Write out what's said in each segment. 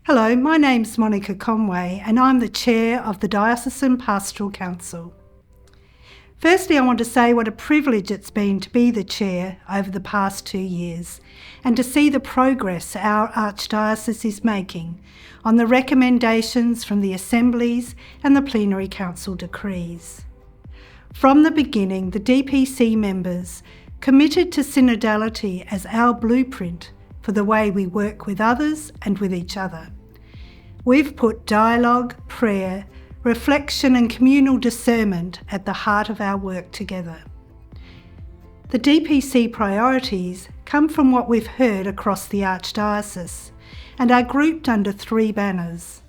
Hello, my name's Monica Conway and I'm the Chair of the Diocesan Pastoral Council. Firstly, I want to say what a privilege it's been to be the Chair over the past 2 years and to see the progress our Archdiocese is making on the recommendations from the Assemblies and the Plenary Council decrees. From the beginning, the DPC members committed to synodality as our blueprint for the way we work with others and with each other. We've put dialogue, prayer, reflection and communal discernment at the heart of our work together. The DPC priorities come from what we've heard across the Archdiocese and are grouped under 3 banners: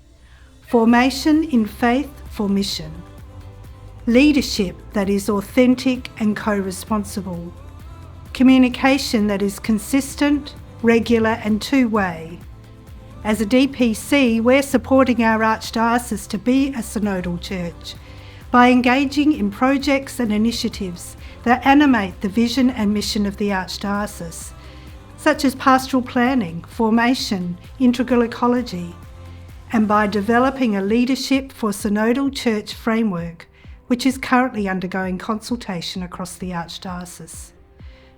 formation in faith for mission, leadership that is authentic and co-responsible, communication that is consistent, regular and two-way. As a DPC, we're supporting our Archdiocese to be a synodal church by engaging in projects and initiatives that animate the vision and mission of the Archdiocese, such as pastoral planning, formation, integral ecology, and by developing a leadership for synodal church framework, which is currently undergoing consultation across the Archdiocese.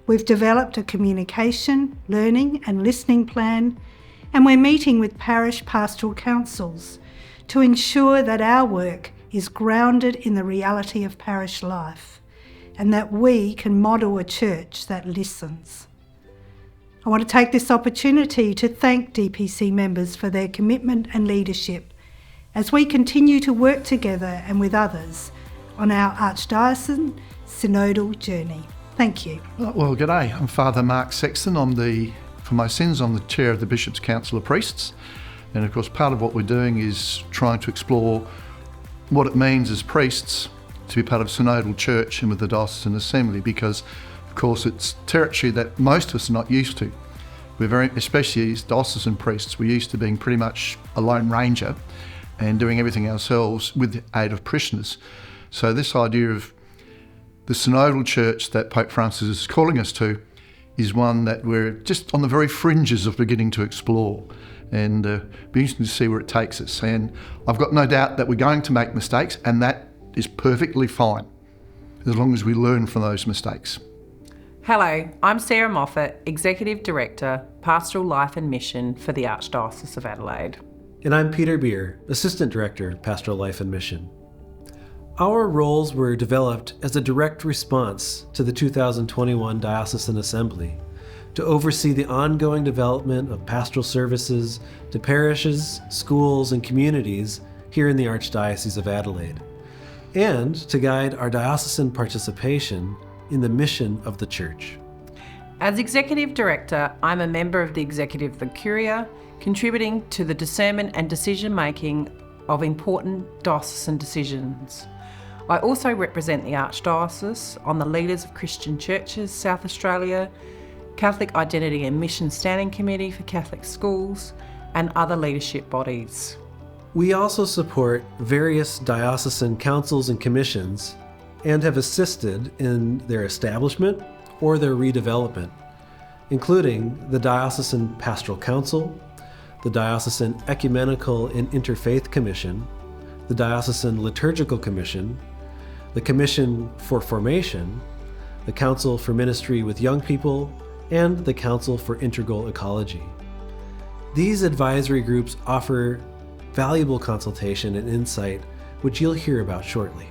We've developed a communication, learning and listening plan, and we're meeting with parish pastoral councils to ensure that our work is grounded in the reality of parish life and that we can model a church that listens. I want to take this opportunity to thank DPC members for their commitment and leadership as we continue to work together and with others on our Archdiocesan synodal journey. Thank you. Well, g'day. I'm Father Mark Sexton. For my sins, I'm the Chair of the Bishops' Council of Priests. And of course, part of what we're doing is trying to explore what it means as priests to be part of synodal church and with the Diocesan Assembly, because of course it's territory that most of us are not used to. Especially as diocesan priests, we're used to being pretty much a lone ranger and doing everything ourselves with the aid of parishioners. So this idea of the synodal church that Pope Francis is calling us to is one that we're just on the very fringes of beginning to explore, and be interesting to see where it takes us. And I've got no doubt that we're going to make mistakes, and that is perfectly fine as long as we learn from those mistakes. Hello, I'm Sarah Moffat, Executive Director, Pastoral Life and Mission for the Archdiocese of Adelaide. And I'm Peter Beer, Assistant Director, Pastoral Life and Mission. Our roles were developed as a direct response to the 2021 Diocesan Assembly to oversee the ongoing development of pastoral services to parishes, schools, and communities here in the Archdiocese of Adelaide, and to guide our diocesan participation in the mission of the Church. As Executive Director, I'm a member of the Executive of the Curia, contributing to the discernment and decision-making of important diocesan decisions. I also represent the Archdiocese on the Leaders of Christian Churches South Australia, Catholic Identity and Mission Standing Committee for Catholic Schools, and other leadership bodies. We also support various diocesan councils and commissions and have assisted in their establishment or their redevelopment, including the Diocesan Pastoral Council, the Diocesan Ecumenical and Interfaith Commission, the Diocesan Liturgical Commission, the Commission for Formation, the Council for Ministry with Young People, and the Council for Integral Ecology. These advisory groups offer valuable consultation and insight, which you'll hear about shortly.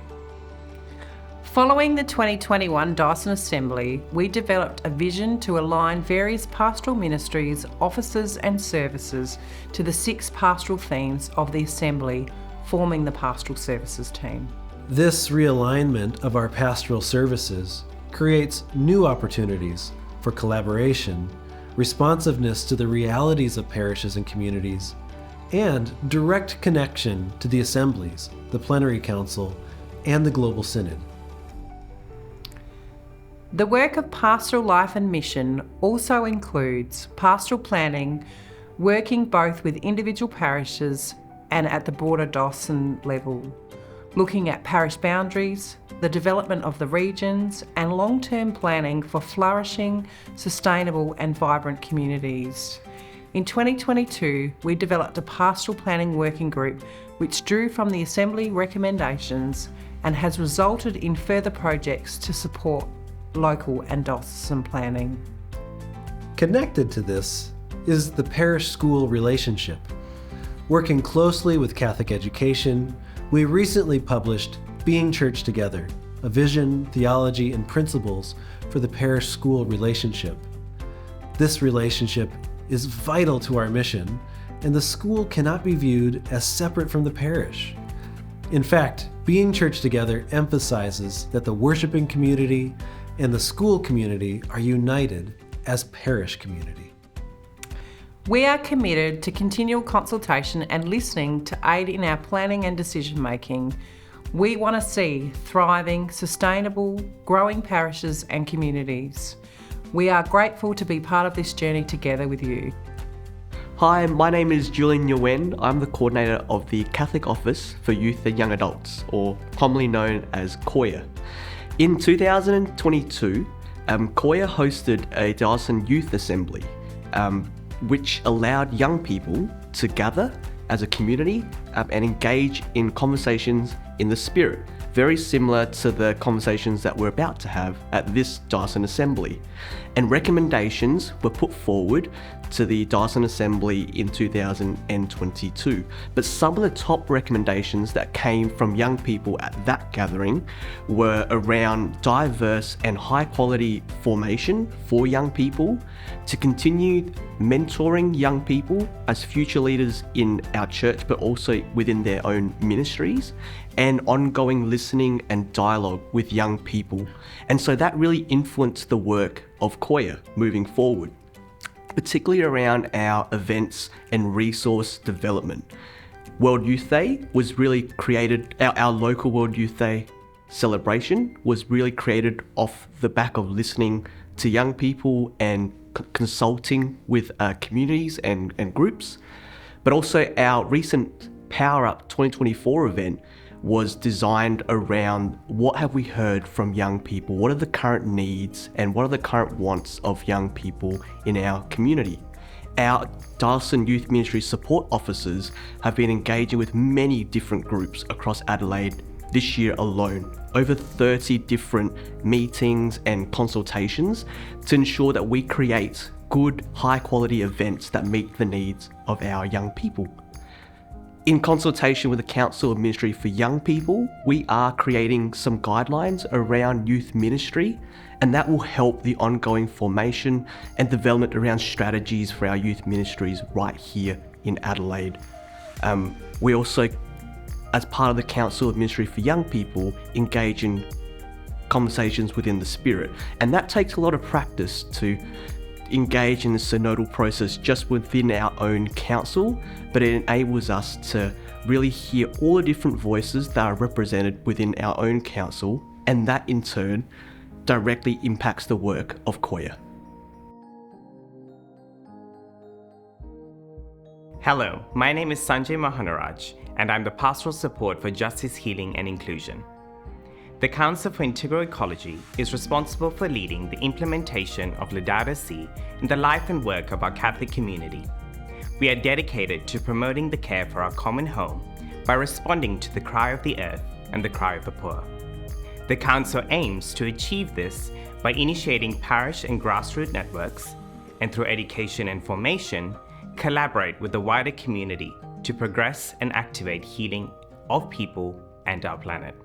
Following the 2021 Diocesan Assembly, we developed a vision to align various pastoral ministries, offices and services to the 6 pastoral themes of the Assembly, forming the Pastoral Services Team. This realignment of our pastoral services creates new opportunities for collaboration, responsiveness to the realities of parishes and communities, and direct connection to the assemblies, the Plenary Council, and the Global Synod. The work of Pastoral Life and Mission also includes pastoral planning, working both with individual parishes and at the broader diocesan level, looking at parish boundaries, the development of the regions, and long-term planning for flourishing, sustainable and vibrant communities. In 2022, we developed a pastoral planning working group which drew from the Assembly Recommendations and has resulted in further projects to support local and diocesan planning. Connected to this is the parish-school relationship. Working closely with Catholic education, we recently published Being Church Together, a vision, theology, and principles for the parish-school relationship. This relationship is vital to our mission, and the school cannot be viewed as separate from the parish. In fact, Being Church Together emphasizes that the worshiping community and the school community are united as parish community. We are committed to continual consultation and listening to aid in our planning and decision making. We want to see thriving, sustainable, growing parishes and communities. We are grateful to be part of this journey together with you. Hi, my name is Julian Nguyen. I'm the coordinator of the Catholic Office for Youth and Young Adults, or commonly known as COYA. In 2022, COYA hosted a Diocesan Youth Assembly, which allowed young people to gather as a community and engage in conversations in the Spirit, very similar to the conversations that we're about to have at this Diocesan Assembly. And recommendations were put forward to the Diocesan Assembly in 2022. But some of the top recommendations that came from young people at that gathering were around diverse and high quality formation for young people, to continue mentoring young people as future leaders in our church, but also within their own ministries, and ongoing listening and dialogue with young people. And so that really influenced the work of COYA moving forward, particularly around our events and resource development. World Youth Day was really created, our local World Youth Day celebration was really created off the back of listening to young people and consulting with communities and groups. But also our recent Power Up 2024 event was designed around what have we heard from young people, what are the current needs and what are the current wants of young people in our community. Our Diocesan Youth Ministry support officers have been engaging with many different groups across Adelaide this year alone, over 30 different meetings and consultations to ensure that we create good, high quality events that meet the needs of our young people. In consultation with the Council of Ministry for Young People, we are creating some guidelines around youth ministry, and that will help the ongoing formation and development around strategies for our youth ministries right here in Adelaide. We also, as part of the Council of Ministry for Young People, engage in conversations within the Spirit, and that takes a lot of practice to engage in the synodal process just within our own council, but it enables us to really hear all the different voices that are represented within our own council, and that in turn directly impacts the work of COYA. Hello, my name is Sanjay Mahanaraj, and I'm the Pastoral Support for Justice, Healing and Inclusion. The Council for Integral Ecology is responsible for leading the implementation of Laudato Si in the life and work of our Catholic community. We are dedicated to promoting the care for our common home by responding to the cry of the earth and the cry of the poor. The Council aims to achieve this by initiating parish and grassroots networks, and through education and formation, collaborate with the wider community to progress and activate healing of people and our planet.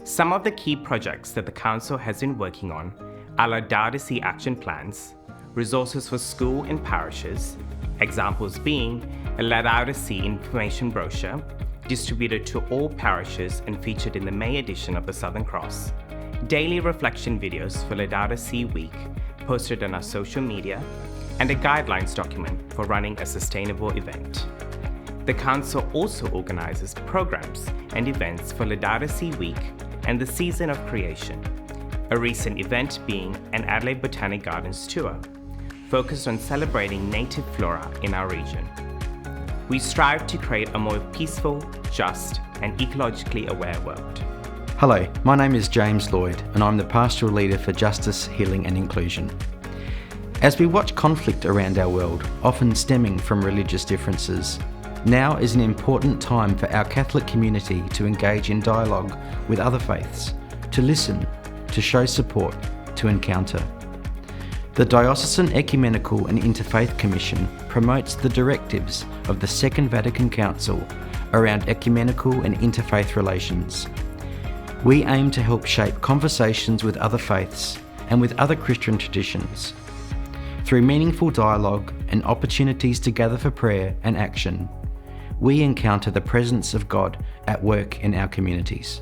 Some of the key projects that the Council has been working on are Laudato Si action plans, resources for school and parishes, examples being a Laudato Si information brochure distributed to all parishes and featured in the May edition of the Southern Cross, daily reflection videos for Laudato Si Week posted on our social media, and a guidelines document for running a sustainable event. The Council also organises programs and events for Laudato Si Week and the Season of Creation, a recent event being an Adelaide Botanic Gardens tour, focused on celebrating native flora in our region. We strive to create a more peaceful, just, and ecologically aware world. Hello, my name is James Lloyd, and I'm the Pastoral Leader for Justice, Healing and Inclusion. As we watch conflict around our world, often stemming from religious differences, now is an important time for our Catholic community to engage in dialogue with other faiths, to listen, to show support, to encounter. The Diocesan Ecumenical and Interfaith Commission promotes the directives of the Second Vatican Council around ecumenical and interfaith relations. We aim to help shape conversations with other faiths and with other Christian traditions. Through meaningful dialogue and opportunities to gather for prayer and action, we encounter the presence of God at work in our communities.